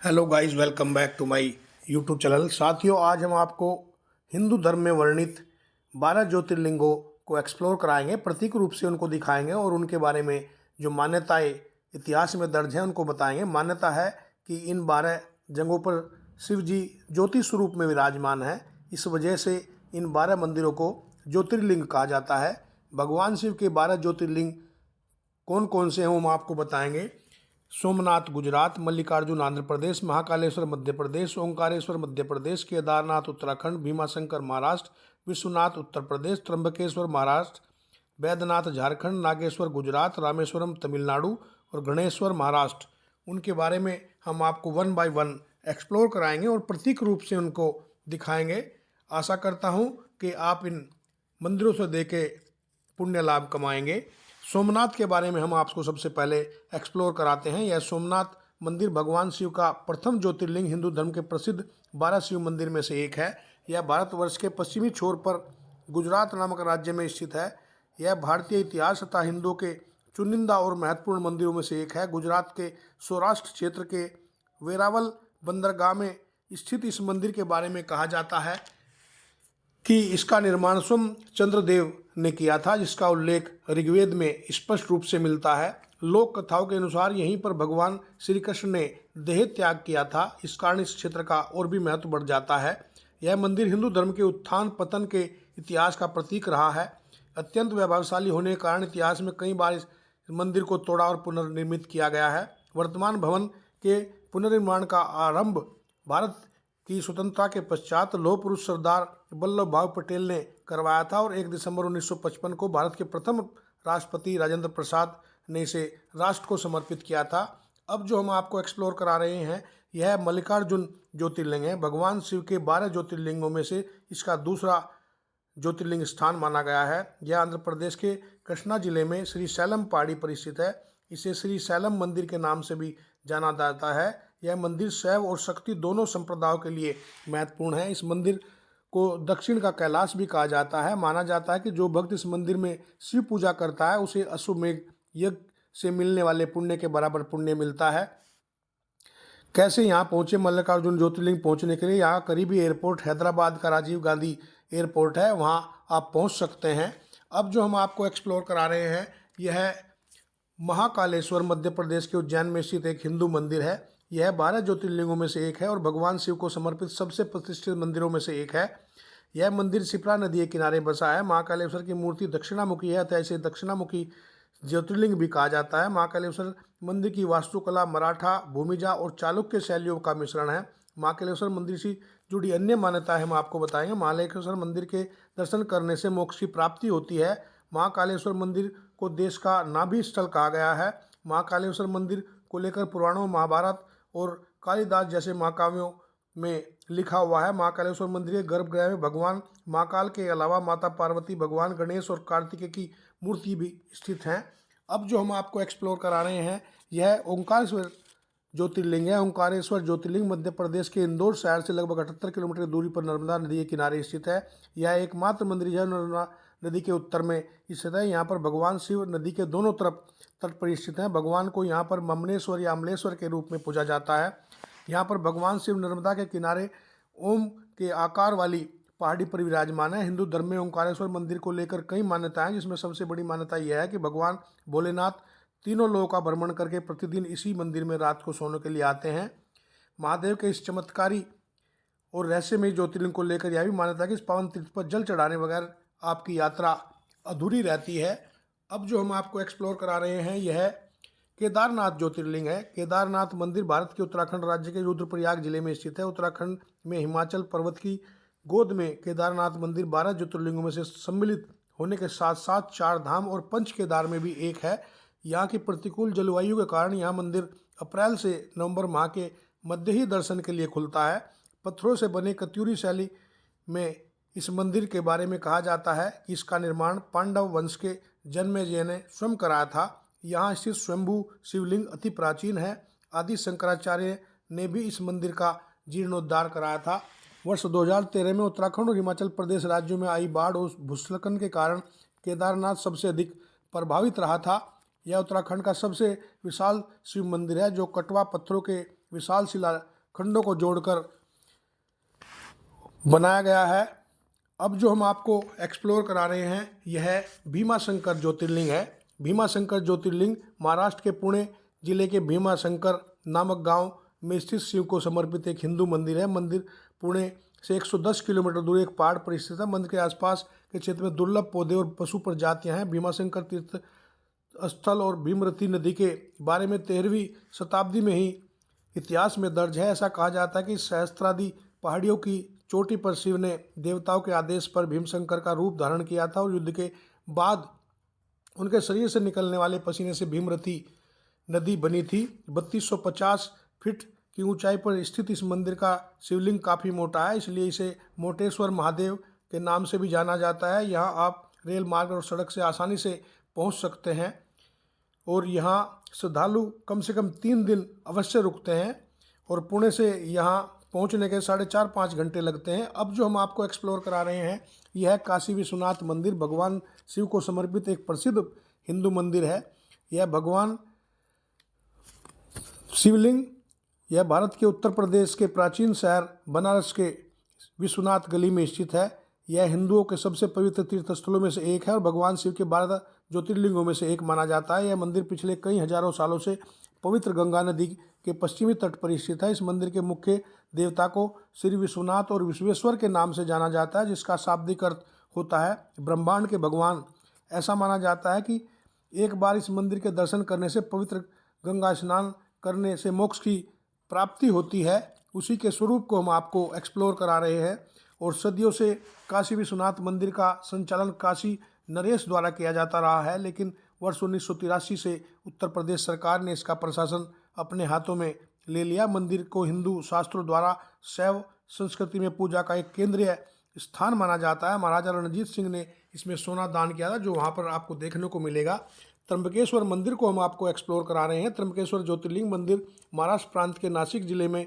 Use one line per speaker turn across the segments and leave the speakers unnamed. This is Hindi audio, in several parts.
Hello guys, welcome back to my YouTube channel. साथियों, आज हम आपको हिंदू धर्म में वर्णित 12 ज्योतिर्लिंगों को एक्सप्लोर कराएंगे, प्रतीक रूप से उनको दिखाएंगे और उनके बारे में जो मान्यताएं इतिहास में दर्ज हैं उनको बताएंगे। मान्यता है कि इन 12 जगहों पर शिव जी ज्योति स्वरूप में विराजमान हैं। इस वजह से इन 12 मंदिरों को ज्योतिर्लिंग कहा जाता है। भगवान शिव के 12 ज्योतिर्लिंग कौन कौन से हैं वो हम आपको बताएंगे। सोमनाथ गुजरात, मल्लिकार्जुन आंध्र प्रदेश, महाकालेश्वर मध्य प्रदेश, ओंकारेश्वर मध्य प्रदेश, केदारनाथ उत्तराखंड, भीमाशंकर महाराष्ट्र, विश्वनाथ उत्तर प्रदेश, त्र्यंबकेश्वर महाराष्ट्र, बैद्यनाथ झारखंड, नागेश्वर गुजरात, रामेश्वरम तमिलनाडु और गणेश्वर महाराष्ट्र। उनके बारे में हम आपको वन बाय वन एक्सप्लोर कराएंगे और प्रतीक रूप से उनको दिखाएंगे। आशा करता हूँ कि आप इन मंदिरों से देखे पुण्य लाभ कमाएंगे। सोमनाथ के बारे में हम आपको सबसे पहले एक्सप्लोर कराते हैं। यह सोमनाथ मंदिर भगवान शिव का प्रथम ज्योतिर्लिंग हिंदू धर्म के प्रसिद्ध 12 शिव मंदिर में से एक है। यह भारतवर्ष के पश्चिमी छोर पर गुजरात नामक राज्य में स्थित है। यह भारतीय इतिहास तथा हिंदुओं के चुनिंदा और महत्वपूर्ण मंदिरों में से एक है। गुजरात के सौराष्ट्र क्षेत्र के वेरावल बंदरगाह में स्थित इस मंदिर के बारे में कहा जाता है कि इसका निर्माण सोम चंद्रदेव ने किया था, जिसका उल्लेख ऋग्वेद में स्पष्ट रूप से मिलता है। लोक कथाओं के अनुसार यहीं पर भगवान श्री कृष्ण ने देह त्याग किया था। इस कारण इस क्षेत्र का और भी महत्व बढ़ जाता है। यह मंदिर हिंदू धर्म के उत्थान पतन के इतिहास का प्रतीक रहा है। अत्यंत वैभवशाली होने के कारण इतिहास में कई बार इस मंदिर को तोड़ा और पुनर्निर्मित किया गया है। वर्तमान भवन के पुनर्निर्माण का आरंभ भारत की स्वतंत्रता के पश्चात लौह पुरुष सरदार वल्लभ भाई पटेल ने करवाया था और 1 दिसंबर 1955 को भारत के प्रथम राष्ट्रपति राजेंद्र प्रसाद ने इसे राष्ट्र को समर्पित किया था। अब जो हम आपको एक्सप्लोर करा रहे हैं, यह मल्लिकार्जुन ज्योतिर्लिंग है। भगवान शिव के 12 ज्योतिर्लिंगों में से इसका दूसरा ज्योतिर्लिंग स्थान माना गया है। यह आंध्र प्रदेश के कृष्णा जिले में श्री सैलम पहाड़ी पर स्थित है। इसे श्री सैलम मंदिर के नाम से भी जाना जाता है। यह मंदिर शैव और शक्ति दोनों संप्रदायों के लिए महत्वपूर्ण है। इस मंदिर को दक्षिण का कैलाश भी कहा जाता है। माना जाता है कि जो भक्त इस मंदिर में शिव पूजा करता है उसे अश्वमेघ यज्ञ से मिलने वाले पुण्य के बराबर पुण्य मिलता है। कैसे यहाँ पहुँचे? मल्लिकार्जुन ज्योतिर्लिंग पहुँचने के लिए यहाँ करीबी एयरपोर्ट हैदराबाद का राजीव गांधी एयरपोर्ट है, वहाँ आप पहुँच सकते हैं। अब जो हम आपको एक्सप्लोर करा रहे हैं, यह महाकालेश्वर मध्य प्रदेश के उज्जैन में स्थित एक हिंदू मंदिर है। यह 12 ज्योतिर्लिंगों में से एक है और भगवान शिव को समर्पित सबसे प्रतिष्ठित मंदिरों में से एक है। यह मंदिर शिप्रा नदी के किनारे बसा है। महाकालेश्वर की मूर्ति दक्षिणामुखी है, अतः इसे दक्षिणामुखी ज्योतिर्लिंग भी कहा जाता है। महाकालेश्वर मंदिर की वास्तुकला मराठा, भूमिजा और चालुक्य शैलियों का मिश्रण है। महाकालेश्वर मंदिर से जुड़ी अन्य मान्यताएं हम आपको बताएंगे। महाकालेश्वर मंदिर के दर्शन करने से मोक्ष की प्राप्ति होती है। महाकालेश्वर मंदिर को देश का नाभि स्थल कहा गया है। महाकालेश्वर मंदिर को लेकर पुराणों, महाभारत और कालिदास जैसे महाकाव्यों में लिखा हुआ है। महाकालेश्वर मंदिर के गर्भगृह में भगवान महाकाल के अलावा माता पार्वती, भगवान गणेश और कार्तिकेय की मूर्ति भी स्थित हैं। अब जो हम आपको एक्सप्लोर करा रहे हैं, यह ओंकारेश्वर ज्योतिर्लिंग है। ओंकारेश्वर ज्योतिर्लिंग मध्य प्रदेश के इंदौर शहर से लगभग 78 किलोमीटर दूरी पर नर्मदा नदी के किनारे स्थित है। यह एकमात्र मंदिर है नर्मदा नदी के उत्तर में स्थित है। यहाँ पर भगवान शिव नदी के दोनों तरफ तट पर स्थित हैं। भगवान को यहाँ पर ममनेश्वर या अमलेश्वर के रूप में पूजा जाता है। यहाँ पर भगवान शिव नर्मदा के किनारे ओम के आकार वाली पहाड़ी पर विराजमान है। हिंदू धर्म में ओंकारेश्वर मंदिर को लेकर कई मान्यताएं हैं, जिसमें सबसे बड़ी मान्यता यह है कि भगवान भोलेनाथ तीनों लोगों का भ्रमण करके प्रतिदिन इसी मंदिर में रात को सोने के लिए आते हैं। महादेव के इस चमत्कारी और रहस्यमय ज्योतिर्लिंग को लेकर यह भी मान्यता है कि इस पावन तीर्थ पर जल चढ़ाने बगैर आपकी यात्रा अधूरी रहती है। अब जो हम आपको एक्सप्लोर करा रहे हैं, यह केदारनाथ ज्योतिर्लिंग है। केदारनाथ मंदिर भारत के उत्तराखंड राज्य के रुद्रप्रयाग जिले में स्थित है। उत्तराखंड में हिमाचल पर्वत की गोद में केदारनाथ मंदिर 12 ज्योतिर्लिंगों में से सम्मिलित होने के साथ साथ 4 धाम और पंच केदार में भी एक है। यहाँ की प्रतिकूल जलवायु के कारण यह मंदिर अप्रैल से नवंबर माह के मध्य ही दर्शन के लिए खुलता है। पत्थरों से बने कत्यूरी शैली में इस मंदिर के बारे में कहा जाता है कि इसका निर्माण पांडव वंश के जन्मेजय ने स्वयं कराया था। यहाँ स्थित स्वयंभू शिवलिंग अति प्राचीन है। आदि शंकराचार्य ने भी इस मंदिर का जीर्णोद्धार कराया था। वर्ष 2013 में उत्तराखंड और हिमाचल प्रदेश राज्यों में आई बाढ़ और भूस्खलन के कारण केदारनाथ सबसे अधिक प्रभावित रहा था। यह उत्तराखंड का सबसे विशाल शिव मंदिर है, जो कटवा पत्थरों के विशाल शिला खंडों को जोड़कर बनाया गया है। अब जो हम आपको एक्सप्लोर करा रहे हैं यह भीमाशंकर ज्योतिर्लिंग है। भीमाशंकर ज्योतिर्लिंग महाराष्ट्र के पुणे जिले के भीमाशंकर नामक गांव में स्थित शिव को समर्पित एक हिंदू मंदिर है। मंदिर पुणे से 110 किलोमीटर दूर एक पहाड़ पर स्थित है। मंदिर के आसपास के क्षेत्र में दुर्लभ पौधे और पशु प्रजातियां हैं। भीमाशंकर तीर्थ स्थल और भीमरती नदी के बारे में 13वीं शताब्दी में ही इतिहास में दर्ज है। ऐसा कहा जाता है कि सहस्त्रादि पहाड़ियों की चोटी पर शिव ने देवताओं के आदेश पर भीमशंकर का रूप धारण किया था और युद्ध के बाद उनके शरीर से निकलने वाले पसीने से भीमरती नदी बनी थी। 3250 फीट की ऊंचाई पर स्थित इस मंदिर का शिवलिंग काफ़ी मोटा है, इसलिए इसे मोटेश्वर महादेव के नाम से भी जाना जाता है। यहाँ आप रेल मार्ग और सड़क से आसानी से पहुँच सकते हैं और यहाँ श्रद्धालु कम से कम 3 दिन अवश्य रुकते हैं और पुणे से यहाँ पहुँचने के 4.5-5 घंटे लगते हैं। अब जो हम आपको एक्सप्लोर करा रहे हैं यह है काशी विश्वनाथ मंदिर। भगवान शिव को समर्पित एक प्रसिद्ध हिंदू मंदिर है। यह भगवान शिवलिंग यह भारत के उत्तर प्रदेश के प्राचीन शहर बनारस के विश्वनाथ गली में स्थित है। यह हिंदुओं के सबसे पवित्र तीर्थ स्थलों में से एक है और भगवान शिव के 12 ज्योतिर्लिंगों में से एक माना जाता है। यह मंदिर पिछले कई हजारों सालों से पवित्र गंगा नदी के पश्चिमी तट पर स्थित है। इस मंदिर के मुख्य देवता को श्री विश्वनाथ और विश्वेश्वर के नाम से जाना जाता है, जिसका शाब्दिक अर्थ होता है ब्रह्मांड के भगवान। ऐसा माना जाता है कि एक बार इस मंदिर के दर्शन करने से पवित्र गंगा स्नान करने से मोक्ष की प्राप्ति होती है। उसी के स्वरूप को हम आपको एक्सप्लोर करा रहे हैं और सदियों से काशी विश्वनाथ मंदिर का संचालन काशी नरेश द्वारा किया जाता रहा है, लेकिन वर्ष 1983 से उत्तर प्रदेश सरकार ने इसका प्रशासन अपने हाथों में ले लिया। मंदिर को हिंदू शास्त्रों द्वारा शैव संस्कृति में पूजा का एक केंद्रीय स्थान माना जाता है। महाराजा रणजीत सिंह ने इसमें सोना दान किया था, जो वहाँ पर आपको देखने को मिलेगा। त्र्यंबकेश्वर मंदिर को हम आपको एक्सप्लोर करा रहे हैं। त्र्यंबकेश्वर ज्योतिर्लिंग मंदिर महाराष्ट्र प्रांत के नासिक जिले में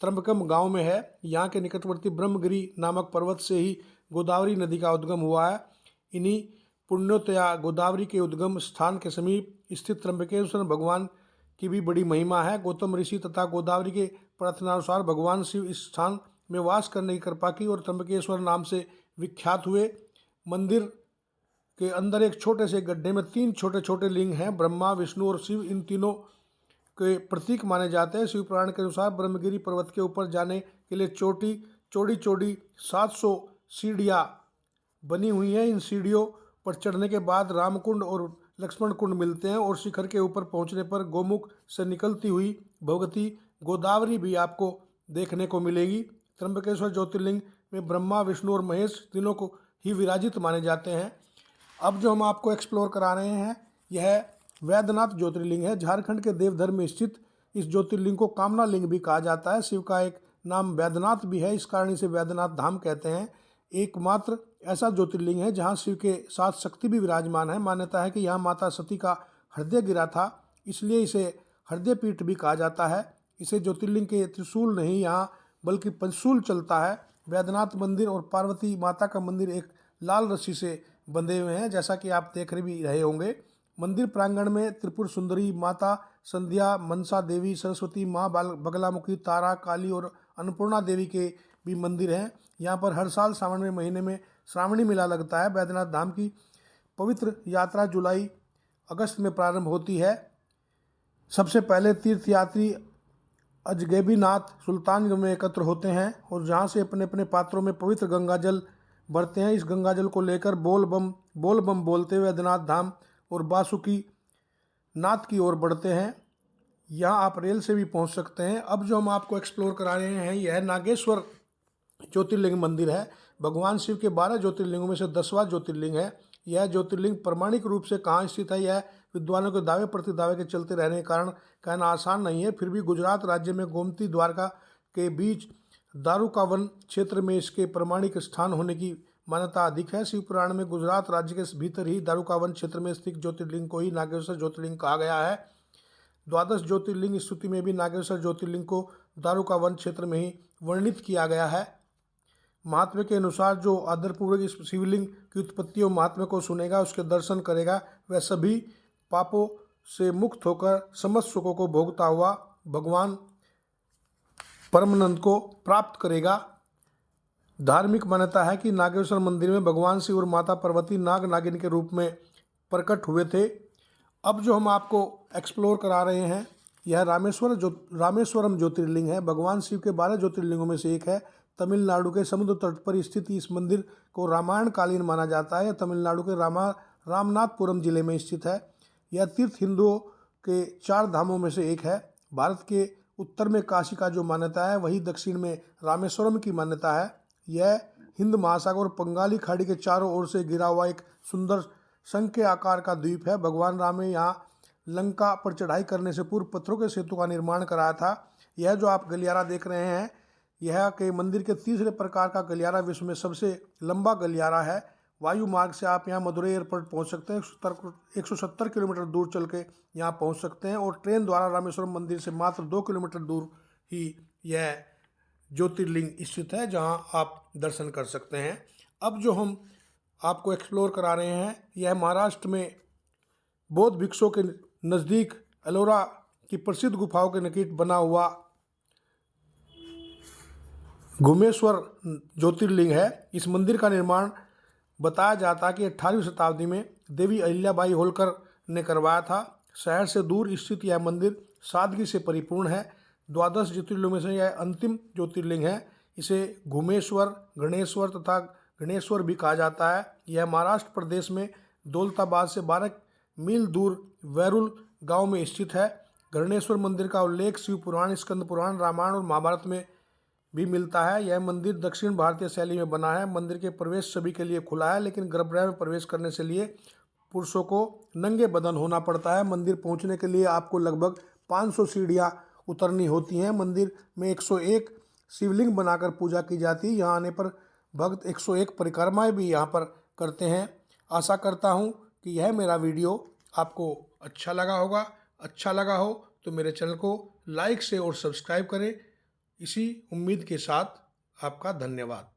त्र्यंबकम गांव में है। यहाँ के निकटवर्ती ब्रह्मगिरी नामक पर्वत से ही गोदावरी नदी का उद्गम हुआ है। इन्हीं पुण्योतया गोदावरी के उद्गम स्थान के समीप स्थित त्र्यंबकेश्वर भगवान की भी बड़ी महिमा है। गौतम ऋषि तथा गोदावरी के प्रार्थनानुसार भगवान शिव इस स्थान में वास करने की कृपा की और त्र्यंबकेश्वर नाम से विख्यात हुए। मंदिर के अंदर एक छोटे से गड्ढे में 3 छोटे छोटे लिंग हैं। ब्रह्मा, विष्णु और शिव इन तीनों के प्रतीक माने जाते हैं। शिव पुराण के अनुसार ब्रह्मगिरी पर्वत के ऊपर जाने के लिए चौड़ी 700 सीढ़ियाँ बनी हुई हैं। इन सीढ़ियों पर चढ़ने के बाद रामकुंड और लक्ष्मण कुंड मिलते हैं और शिखर के ऊपर पहुंचने पर गोमुख से निकलती हुई भगवती गोदावरी भी आपको देखने को मिलेगी। त्र्यंबकेश्वर ज्योतिर्लिंग में ब्रह्मा, विष्णु और महेश तीनों को ही विराजित माने जाते हैं। अब जो हम आपको एक्सप्लोर करा रहे हैं यह वैद्यनाथ ज्योतिर्लिंग है। झारखंड के देवधर में स्थित इस ज्योतिर्लिंग को कामना लिंग भी कहा जाता है। शिव का एक नाम वैद्यनाथ भी है, इस कारण इसे वैद्यनाथ धाम कहते हैं। एकमात्र ऐसा ज्योतिर्लिंग है जहां शिव के साथ शक्ति भी विराजमान है। मान्यता है कि यहाँ माता सती का हृदय गिरा था, इसलिए इसे हृदय पीठ भी कहा जाता है। इसे ज्योतिर्लिंग के त्रिशूल नहीं यहाँ बल्कि पंचशूल चलता है। वैद्यनाथ मंदिर और पार्वती माता का मंदिर एक लाल रस्सी से बंधे हुए हैं, जैसा कि आप देख भी रहे होंगे। मंदिर प्रांगण में त्रिपुर सुंदरी, माता संध्या, मनसा देवी, सरस्वती माँ, बगलामुखी, तारा, काली और अन्नपूर्णा देवी के भी मंदिर हैं। यहाँ पर हर साल सावन के महीने में श्रावणी मेला लगता है। बैद्यनाथ धाम की पवित्र यात्रा जुलाई अगस्त में प्रारंभ होती है। सबसे पहले तीर्थयात्री अजगैबीनाथ सुल्तानगंज में एकत्र होते हैं और जहाँ से अपने अपने पात्रों में पवित्र गंगा जल भरते हैं। इस गंगा जल को लेकर बोल बम बोलते हुए बैद्यनाथ धाम और बासुकी नाथ की ओर बढ़ते हैं। यहाँ आप रेल से भी पहुँच सकते हैं। अब जो हम आपको एक्सप्लोर करा रहे हैं यह नागेश्वर ज्योतिर्लिंग मंदिर है। भगवान शिव के 12 ज्योतिर्लिंगों में से 10वां ज्योतिर्लिंग है। यह ज्योतिर्लिंग प्रमाणिक रूप से कहाँ स्थित है यह विद्वानों के दावे प्रतिदावे के चलते रहने के कारण कहना आसान नहीं है। फिर भी गुजरात राज्य में गोमती द्वारका के बीच दारुकावन क्षेत्र में इसके प्रमाणिक स्थान होने की मान्यता अधिक है। शिव पुराण में गुजरात राज्य के भीतर ही दारुकावन क्षेत्र में स्थित ज्योतिर्लिंग को ही नागेश्वर ज्योतिर्लिंग कहा गया है। द्वादश ज्योतिर्लिंग स्तुति में भी नागेश्वर ज्योतिर्लिंग को दारुकावन क्षेत्र में ही वर्णित किया गया है। महात्म्य के अनुसार जो आदरपूर्वक इस शिवलिंग की उत्पत्ति और महात्म्य को सुनेगा, उसके दर्शन करेगा, वह सभी पापों से मुक्त होकर समस्त सुखों को भोगता हुआ भगवान परमानंद को प्राप्त करेगा। धार्मिक मान्यता है कि नागेश्वर मंदिर में भगवान शिव और माता पार्वती नाग नागिन के रूप में प्रकट हुए थे। अब जो हम आपको एक्सप्लोर करा रहे हैं यह रामेश्वरम ज्योतिर्लिंग है। भगवान शिव के 12 ज्योतिर्लिंगों में से एक है। तमिलनाडु के समुद्र तट पर स्थित इस मंदिर को रामायण कालीन माना जाता है। यह तमिलनाडु के रामनाथपुरम जिले में स्थित है। यह तीर्थ हिंदुओं के 4 धामों में से एक है। भारत के उत्तर में काशी का जो मान्यता है वही दक्षिण में रामेश्वरम की मान्यता है। यह हिंद महासागर और बंगाली खाड़ी के चारों ओर से घिरा हुआ एक सुंदर शंख के आकार का द्वीप है। भगवान राम ने यहाँ लंका पर चढ़ाई करने से पूर्व पत्थरों के सेतु का निर्माण कराया था। यह जो आप गलियारा देख रहे हैं यह के मंदिर के तीसरे प्रकार का गलियारा विश्व में सबसे लंबा गलियारा है। वायु मार्ग से आप यहाँ मदुरई एयरपोर्ट पहुँच सकते हैं। 170 किलोमीटर दूर चल के यहाँ पहुँच सकते हैं और ट्रेन द्वारा रामेश्वरम मंदिर से मात्र 2 किलोमीटर दूर ही यह ज्योतिर्लिंग स्थित है जहाँ आप दर्शन कर सकते हैं। अब जो हम आपको एक्सप्लोर करा रहे हैं यह महाराष्ट्र में बौद्ध भिक्षुओं के नज़दीक एलोरा की प्रसिद्ध गुफाओं के निकट बना हुआ घुमेश्वर ज्योतिर्लिंग है। इस मंदिर का निर्माण बताया जाता है कि 18वीं शताब्दी में देवी अहिल्याबाई होलकर ने करवाया था। शहर से दूर स्थित यह मंदिर सादगी से परिपूर्ण है। 12 ज्योतिर्लिंगों में से यह अंतिम ज्योतिर्लिंग है। इसे घुमेश्वर, गणेश्वर तथा गणेश्वर भी कहा जाता है। यह महाराष्ट्र प्रदेश में दौलताबाद से 12 मील दूर वैरुल गांव में स्थित है। गणेश्वर मंदिर का उल्लेख शिव पुराण, स्कंद पुराण, रामायण और महाभारत में भी मिलता है। यह मंदिर दक्षिण भारतीय शैली में बना है। मंदिर के प्रवेश सभी के लिए खुला है, लेकिन गर्भगृह में प्रवेश करने के लिए पुरुषों को नंगे बदन होना पड़ता है। मंदिर पहुंचने के लिए आपको लगभग 500 सीढ़ियां उतरनी होती हैं। मंदिर में 101 शिवलिंग बनाकर पूजा की जाती है। यहाँ आने पर भक्त 101 परिक्रमाएं भी यहाँ पर करते हैं। आशा करता हूँ कि यह मेरा वीडियो आपको अच्छा लगा होगा। अच्छा लगा हो तो मेरे चैनल को लाइक से और सब्सक्राइब करें। इसी उम्मीद के साथ आपका धन्यवाद।